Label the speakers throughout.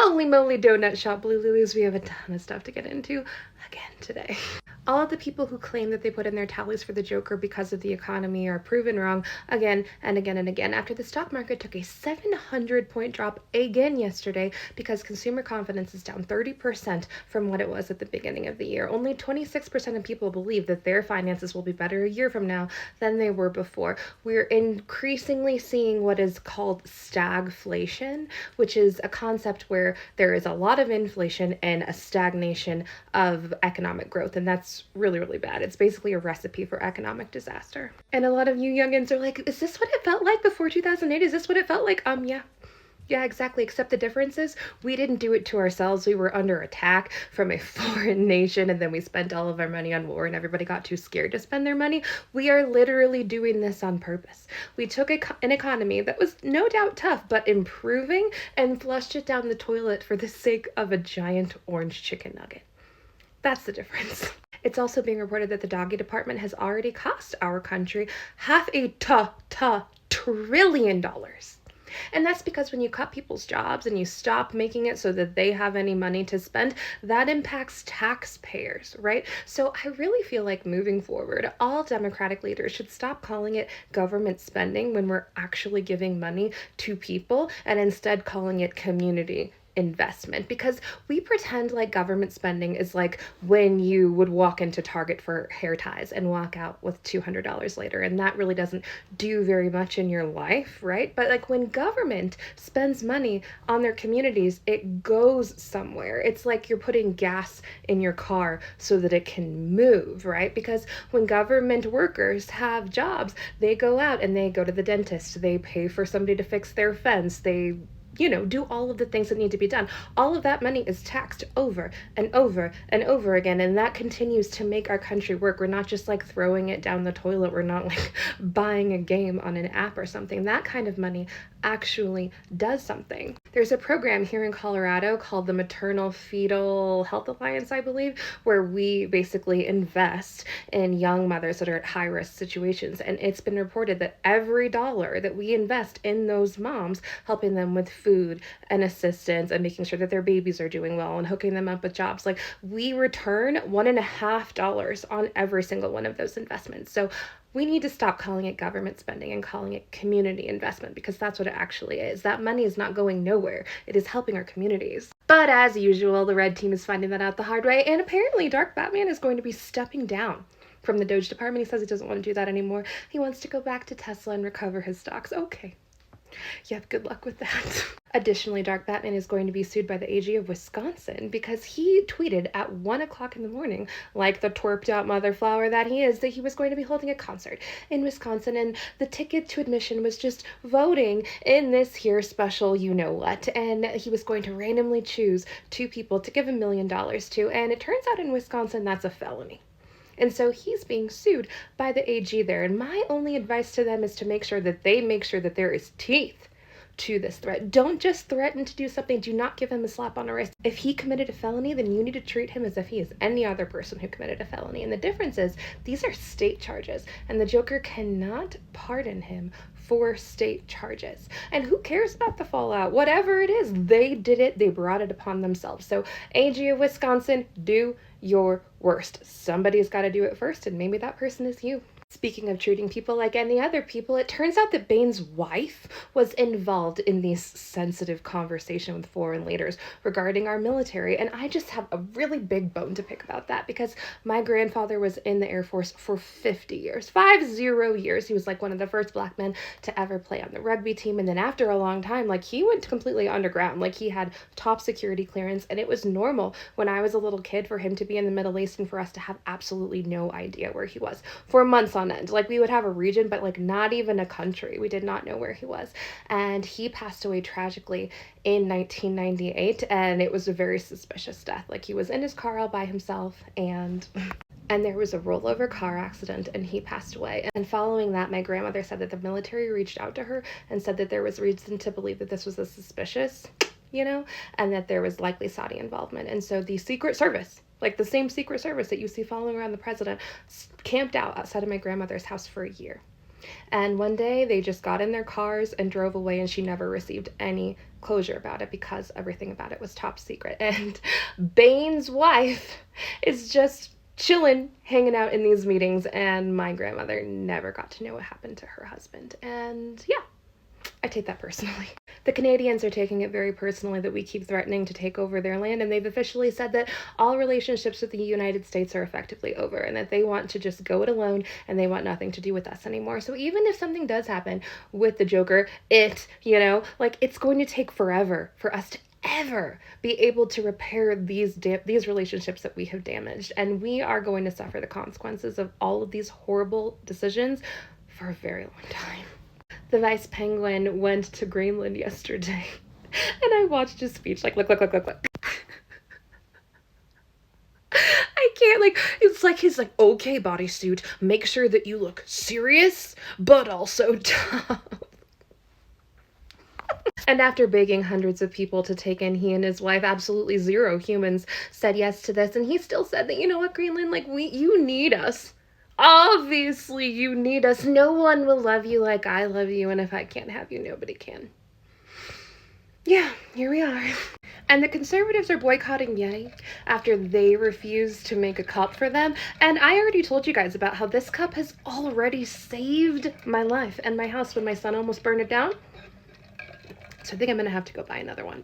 Speaker 1: Holy moly, donut shop Blue Lilies, we have a ton of stuff to get into again today. All of the people who claim that they put in their tallies for the Joker because of the economy are proven wrong again and again and again after the stock market took a 700-point drop again yesterday because consumer confidence is down 30% from what it was at the beginning of the year. Only 26% of people believe that their finances will be better a year from now than they were before. We're increasingly seeing what is called stagflation, which is a concept where there is a lot of inflation and a stagnation of economic growth, and that's really, really bad. It's basically a recipe for economic disaster. And a lot of you youngins are like, is this what it felt like before 2008? Is this what it felt like? Yeah. Yeah, exactly. Except the difference is we didn't do it to ourselves. We were under attack from a foreign nation, and then we spent all of our money on war, and everybody got too scared to spend their money. We are literally doing this on purpose. We took an economy that was no doubt tough, but improving, and flushed it down the toilet for the sake of a giant orange chicken nugget. That's the difference. It's also being reported that the doggy department has already cost our country $500 billion. And that's because when you cut people's jobs and you stop making it so that they have any money to spend, that impacts taxpayers, right? So I really feel like moving forward, all Democratic leaders should stop calling it government spending when we're actually giving money to people and instead calling it community investment, because we pretend like government spending is like when you would walk into Target for hair ties and walk out with $200 later, and that really doesn't do very much in your life, right? But like when government spends money on their communities, it goes somewhere. It's like you're putting gas in your car so that it can move, right? Because when government workers have jobs, they go out and they go to the dentist, they pay for somebody to fix their fence, they do all of the things that need to be done. All of that money is taxed over and over and over again, and that continues to make our country work. We're not just like throwing it down the toilet. We're not like buying a game on an app or something. That kind of money actually does something. There's a program here in Colorado called the Maternal Fetal Health Alliance, I believe, where we basically invest in young mothers that are at high risk situations. And it's been reported that every dollar that we invest in those moms, helping them with food and assistance and making sure that their babies are doing well and hooking them up with jobs, like we return $1.50 on every single one of those investments. So we need to stop calling it government spending and calling it community investment, because that's what it actually is. That money is not going nowhere. It is helping our communities. But as usual, the red team is finding that out the hard way, and apparently Dark Batman is going to be stepping down from the Doge department. He says he doesn't want to do that anymore. He wants to go back to Tesla and recover his stocks. Okay. Yep, good luck with that. Additionally, Dark Batman is going to be sued by the AG of Wisconsin because he tweeted at 1 o'clock in the morning, like the twerped out mother flower that he is, that he was going to be holding a concert in Wisconsin, and the ticket to admission was just voting in this here special you-know-what, and he was going to randomly choose 2 people to give $1 million to, and it turns out in Wisconsin that's a felony. And so he's being sued by the AG there. And my only advice to them is to make sure that there is teeth to this threat. Don't just threaten to do something. Do not give him a slap on the wrist. If he committed a felony, then you need to treat him as if he is any other person who committed a felony. And the difference is these are state charges, and the Joker cannot pardon him for state charges. And who cares about the fallout? Whatever it is, they did it. They brought it upon themselves. So AG of Wisconsin, do your worst. Somebody's got to do it first, and maybe that person is you. Speaking of treating people like any other people, it turns out that Bane's wife was involved in this sensitive conversation with foreign leaders regarding our military, and I just have a really big bone to pick about that because my grandfather was in the Air Force for 50 years. 50 years. He was like one of the first black men to ever play on the rugby team, and then after a long time, like he went completely underground. Like he had top security clearance, and it was normal when I was a little kid for him to be in the Middle East and for us to have absolutely no idea where he was for months on end. Like we would have a region, but like not even a country. We did not know where he was. And he passed away tragically in 1998, and it was a very suspicious death. Like he was in his car all by himself, and there was a rollover car accident, and he passed away. And following that, my grandmother said that the military reached out to her and said that there was reason to believe that this was a suspicious, and that there was likely Saudi involvement. And so the Secret Service, like the same Secret Service that you see following around the president, camped out outside of my grandmother's house for a year. And one day they just got in their cars and drove away, and she never received any closure about it because everything about it was top secret. And Bane's wife is just chilling, hanging out in these meetings, and my grandmother never got to know what happened to her husband. And yeah, I take that personally. The Canadians are taking it very personally that we keep threatening to take over their land, and they've officially said that all relationships with the United States are effectively over and that they want to just go it alone and they want nothing to do with us anymore. So even if something does happen with the Joker, it's going to take forever for us to ever be able to repair these relationships that we have damaged, and we are going to suffer the consequences of all of these horrible decisions for a very long time. The Vice Penguin went to Greenland yesterday, and I watched his speech, look. I can't, it's his, okay, bodysuit, make sure that you look serious, but also tough. And after begging hundreds of people to take in he and his wife, absolutely 0 humans said yes to this, and he still said that, you know what, Greenland, you need us. Obviously, you need us. No one will love you like I love you, and if I can't have you, nobody can. Yeah, here we are. And the Conservatives are boycotting Yeti after they refused to make a cup for them. And I already told you guys about how this cup has already saved my life and my house when my son almost burned it down. So I think I'm gonna have to go buy another one.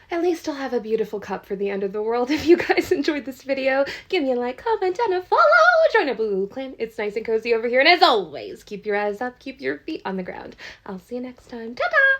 Speaker 1: At least I'll have a beautiful cup for the end of the world. If you guys enjoyed this video, give me a like, comment, and a follow. Join a Blue Clan. It's nice and cozy over here. And as always, keep your eyes up, keep your feet on the ground. I'll see you next time. Ta-ta!